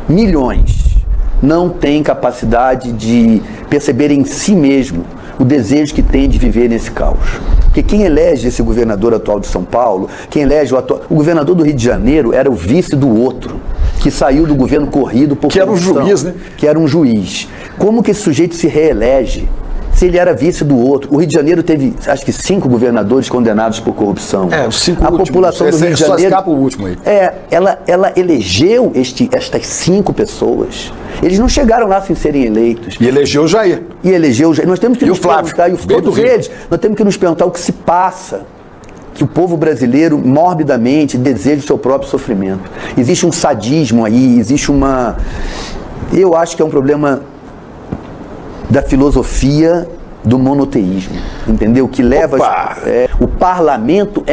milhões, não têm capacidade de perceber em si mesmo o desejo que tem de viver nesse caos. Porque quem elege esse governador atual de São Paulo, quem elege o governador do Rio de Janeiro era o vice do outro, que saiu do governo corrido por corrupção. Que era um juiz, né? Que era um juiz. Como que esse sujeito se reelege se ele era vice do outro? O Rio de Janeiro teve, acho que 5 governadores condenados por corrupção. Os 5 A últimos. população do Rio de Janeiro... Só escapa o último aí. Ela elegeu estas 5 pessoas. Eles não chegaram lá sem serem eleitos. E elegeu o Jair. Nós temos que e nos o Flávio, perguntar, todos eles, nós temos que nos perguntar o que se passa, que o povo brasileiro morbidamente deseja o seu próprio sofrimento. Existe um sadismo aí, existe uma... Eu acho que é um problema da filosofia do monoteísmo, entendeu? Que leva... o parlamento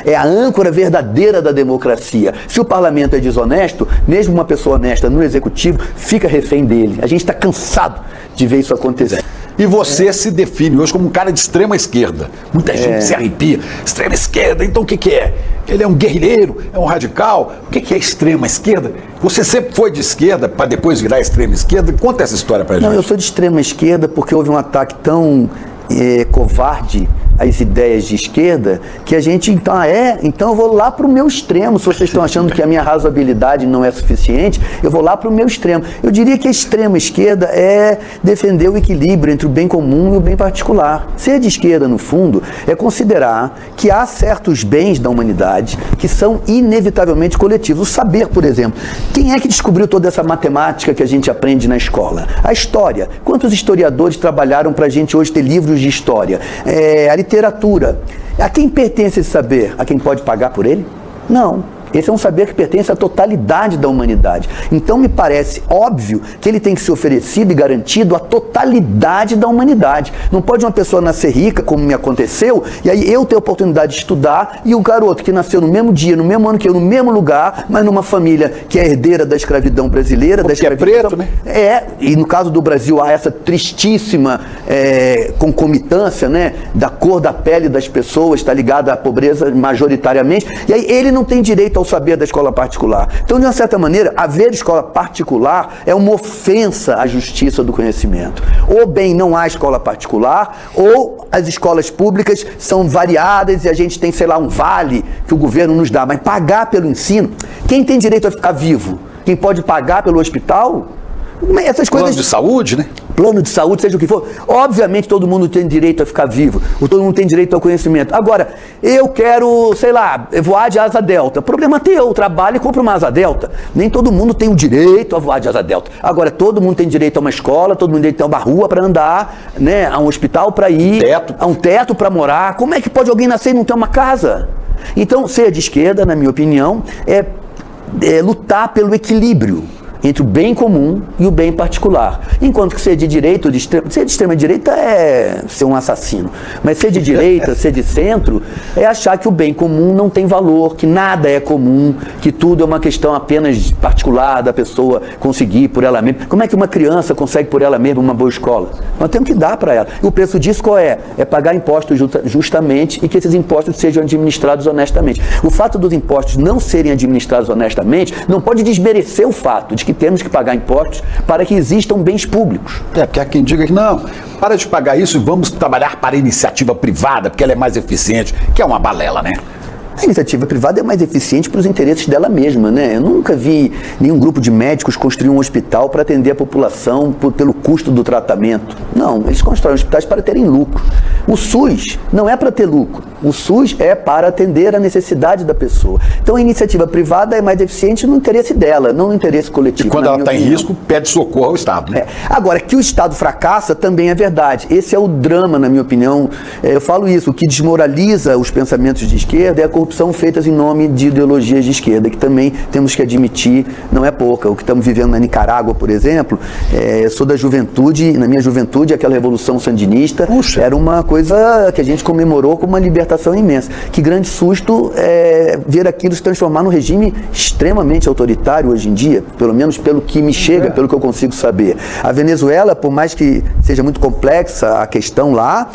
é a âncora verdadeira da democracia. Se o parlamento é desonesto, mesmo uma pessoa honesta no executivo fica refém dele. A gente está cansado de ver isso acontecer. E você se define hoje como um cara de extrema esquerda. Muita gente se arrepia. Extrema esquerda, então o que é? Ele é um guerrilheiro? É um radical? O que é extrema esquerda? Você sempre foi de esquerda para depois virar extrema esquerda? Conta essa história pra gente. Não, eu sou de extrema esquerda porque houve um ataque tão covarde às ideias de esquerda que a gente, então eu vou lá para o meu extremo. Se vocês estão achando que a minha razoabilidade não é suficiente, eu vou lá para o meu extremo. Eu diria que a extrema esquerda é defender o equilíbrio entre o bem comum e o bem particular. Ser de esquerda, no fundo, é considerar que há certos bens da humanidade que são inevitavelmente coletivos. O saber, por exemplo. Quem é que descobriu toda essa matemática que a gente aprende na escola? A história. Quantos historiadores trabalharam para a gente hoje ter livros de história? A literatura. A quem pertence esse saber? A quem pode pagar por ele? Não. Esse é um saber que pertence à totalidade da humanidade. Então me parece óbvio que ele tem que ser oferecido e garantido à totalidade da humanidade. Não pode uma pessoa nascer rica, como me aconteceu, e aí eu ter a oportunidade de estudar, e o garoto que nasceu no mesmo dia, no mesmo ano que eu, no mesmo lugar, mas numa família que é herdeira da escravidão brasileira. Porque é preto, né? E no caso do Brasil há essa tristíssima concomitância, né, da cor da pele das pessoas, está ligada à pobreza majoritariamente, e aí ele não tem direito ao saber da escola particular. Então, de uma certa maneira, haver escola particular é uma ofensa à justiça do conhecimento. Ou bem não há escola particular, ou as escolas públicas são variadas e a gente tem, sei lá, um vale que o governo nos dá. Mas pagar pelo ensino, quem tem direito a ficar vivo? Quem pode pagar pelo hospital? Essas coisas... Plano de saúde, né? Plano de saúde, seja o que for. Obviamente todo mundo tem direito a ficar vivo, todo mundo tem direito ao conhecimento. Agora, eu quero, sei lá, voar de asa delta. Problema teu, trabalho e compra uma asa delta. Nem todo mundo tem o direito a voar de asa delta. Agora, todo mundo tem direito a uma escola, todo mundo tem direito a uma rua para andar, né? A um hospital para ir, a um teto para morar. Como é que pode alguém nascer e não ter uma casa? Então, ser de esquerda, na minha opinião, é lutar pelo equilíbrio entre o bem comum e o bem particular. Enquanto que ser de direita ou ser de extrema direita é ser um assassino. Mas ser de direita, ser de centro, é achar que o bem comum não tem valor, que nada é comum, que tudo é uma questão apenas particular da pessoa conseguir por ela mesma. Como é que uma criança consegue por ela mesma uma boa escola? Nós temos que dar para ela. E o preço disso qual é? É pagar impostos justamente e que esses impostos sejam administrados honestamente. O fato dos impostos não serem administrados honestamente não pode desmerecer o fato de que temos que pagar impostos para que existam bens públicos. Porque há quem diga que não, para de pagar isso e vamos trabalhar para a iniciativa privada, porque ela é mais eficiente, que é uma balela, né? A iniciativa privada é mais eficiente para os interesses dela mesma, né? Eu nunca vi nenhum grupo de médicos construir um hospital para atender a população pelo custo do tratamento. Não, eles constroem hospitais para terem lucro. O SUS não é para ter lucro. O SUS é para atender a necessidade da pessoa. Então a iniciativa privada é mais eficiente no interesse dela, não no interesse coletivo. E quando ela está em risco, pede socorro ao Estado, né? Agora, que o Estado fracassa também é verdade. Esse é o drama, na minha opinião. Eu falo isso, o que desmoraliza os pensamentos de esquerda é a corrupção feitas em nome de ideologias de esquerda, que também temos que admitir, não é pouca. O que estamos vivendo na Nicarágua, por exemplo, eu sou da juventude, na minha juventude, aquela revolução sandinista era uma coisa que a gente comemorou com uma libertação imensa. Que grande susto ver aquilo se transformar num regime extremamente autoritário hoje em dia, pelo menos pelo que me chega, pelo que eu consigo saber. A Venezuela, por mais que seja muito complexa a questão lá,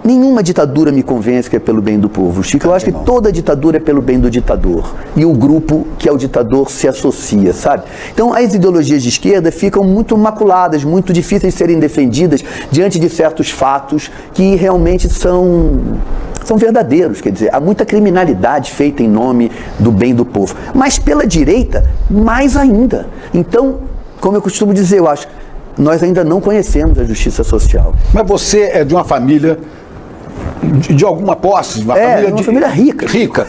nenhuma ditadura me convence que é pelo bem do povo, Chico. Eu acho que toda ditadura é pelo bem do ditador. E o grupo que é o ditador se associa, sabe? Então, as ideologias de esquerda ficam muito maculadas, muito difíceis de serem defendidas diante de certos fatos que realmente são verdadeiros. Quer dizer, há muita criminalidade feita em nome do bem do povo. Mas pela direita, mais ainda. Então, como eu costumo dizer, eu acho, nós ainda não conhecemos a justiça social. Mas você é de uma família de alguma posse, de uma família rica. Rica.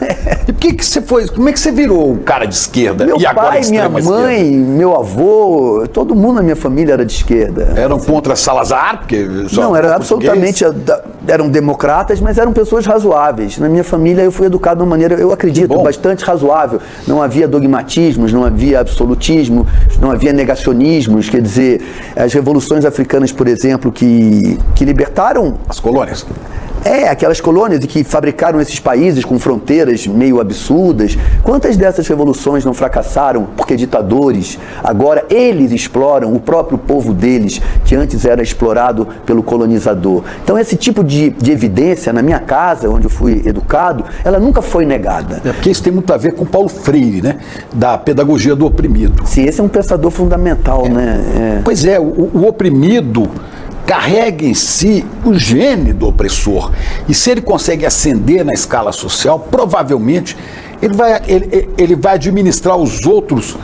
E por que você foi? Como é que você virou um cara de esquerda? Meu e agora pai, minha mãe, meu avô, todo mundo na minha família era de esquerda. Eram contra Salazar? Porque não, era absolutamente, eram democratas, mas eram pessoas razoáveis. Na minha família eu fui educado de uma maneira, eu acredito, bastante razoável. Não havia dogmatismos, não havia absolutismo, não havia negacionismos. Quer dizer, as revoluções africanas, por exemplo, que libertaram as colônias. Aquelas colônias que fabricaram esses países com fronteiras meio absurdas. Quantas dessas revoluções não fracassaram porque ditadores, agora eles exploram o próprio povo deles, que antes era explorado pelo colonizador. Então esse tipo de evidência, na minha casa, onde eu fui educado, ela nunca foi negada. É porque isso tem muito a ver com Paulo Freire, né? Da pedagogia do oprimido. Sim, esse é um pensador fundamental, né? Pois é, o oprimido carrega em si o gene do opressor. E se ele consegue ascender na escala social, provavelmente ele vai administrar os outros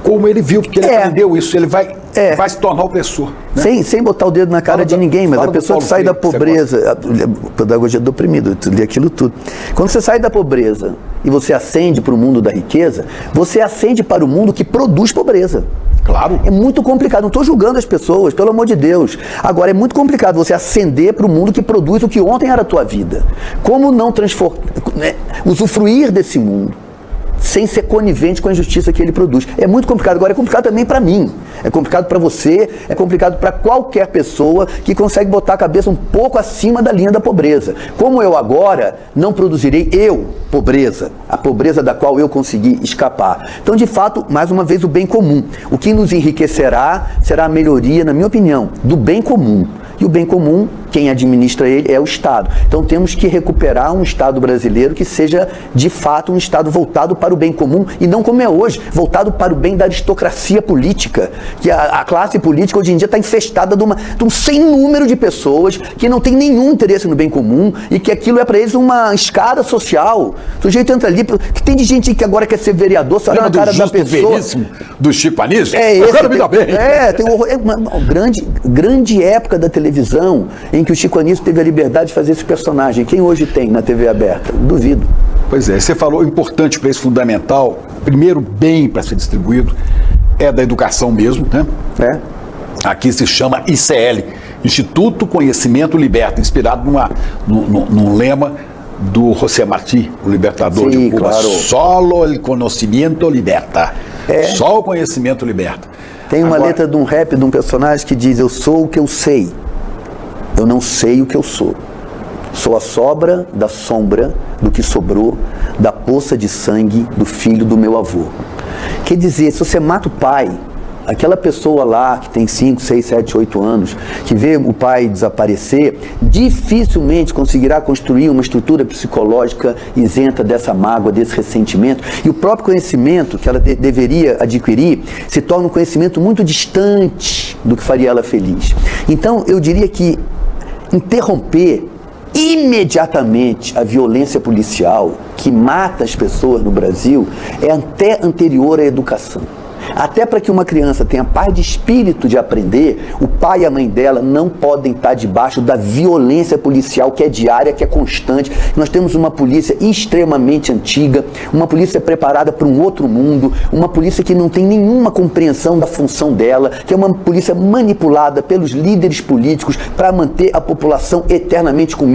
como ele viu, porque ele aprendeu isso. Ele vai se tornar opressor. Né? Sem botar o dedo na cara de ninguém, mas a pessoa que sai da pobreza, a pedagogia do oprimido, eu li aquilo tudo. Quando você sai da pobreza e você ascende para o mundo da riqueza, você ascende para o mundo que produz pobreza. Claro. É muito complicado, não estou julgando as pessoas, pelo amor de Deus. Agora, é muito complicado você ascender para o mundo que produz o que ontem era a tua vida. Como não usufruir desse mundo sem ser conivente com a injustiça que ele produz? É muito complicado. Agora, é complicado também para mim. É complicado para você, é complicado para qualquer pessoa que consegue botar a cabeça um pouco acima da linha da pobreza. Como eu agora não produzirei pobreza, a pobreza da qual eu consegui escapar. Então, de fato, mais uma vez, o bem comum. O que nos enriquecerá será a melhoria, na minha opinião, do bem comum. E o bem comum, quem administra ele é o Estado. Então temos que recuperar um Estado brasileiro que seja, de fato, um Estado voltado para o bem comum e não como é hoje, voltado para o bem da aristocracia política. Que a classe política hoje em dia está infestada de um sem número de pessoas que não tem nenhum interesse no bem comum e que aquilo é para eles uma escada social. O sujeito entra ali, que tem de gente que agora quer ser vereador, só na cara da pessoa. Do Chico Anísio? Eu quero me dar bem. Tem uma grande época da televisão em que o Chico Anísio teve a liberdade de fazer esse personagem. Quem hoje tem na TV aberta? Duvido. Pois é, você falou importante para esse fundamental, primeiro bem para ser distribuído, é da educação mesmo, né? Aqui se chama ICL, Instituto Conhecimento Liberta, inspirado num lema do José Martí, o libertador de Cuba. Claro. Solo el conocimiento liberta. Só o conhecimento liberta. Tem uma letra de um rap de um personagem que diz: eu sou o que eu sei, eu não sei o que eu sou. Sou a sobra da sombra do que sobrou da poça de sangue do filho do meu avô. Quer dizer, se você mata o pai, aquela pessoa lá que tem 5, 6, 7, 8 anos, que vê o pai desaparecer, dificilmente conseguirá construir uma estrutura psicológica isenta dessa mágoa, desse ressentimento. E o próprio conhecimento que ela deveria adquirir se torna um conhecimento muito distante do que faria ela feliz. Então, eu diria que interromper imediatamente a violência policial que mata as pessoas no Brasil é até anterior à educação. Até para que uma criança tenha paz de espírito de aprender, o pai e a mãe dela não podem estar debaixo da violência policial que é diária, que é constante. Nós temos uma polícia extremamente antiga, uma polícia preparada para um outro mundo, uma polícia que não tem nenhuma compreensão da função dela, que é uma polícia manipulada pelos líderes políticos para manter a população eternamente com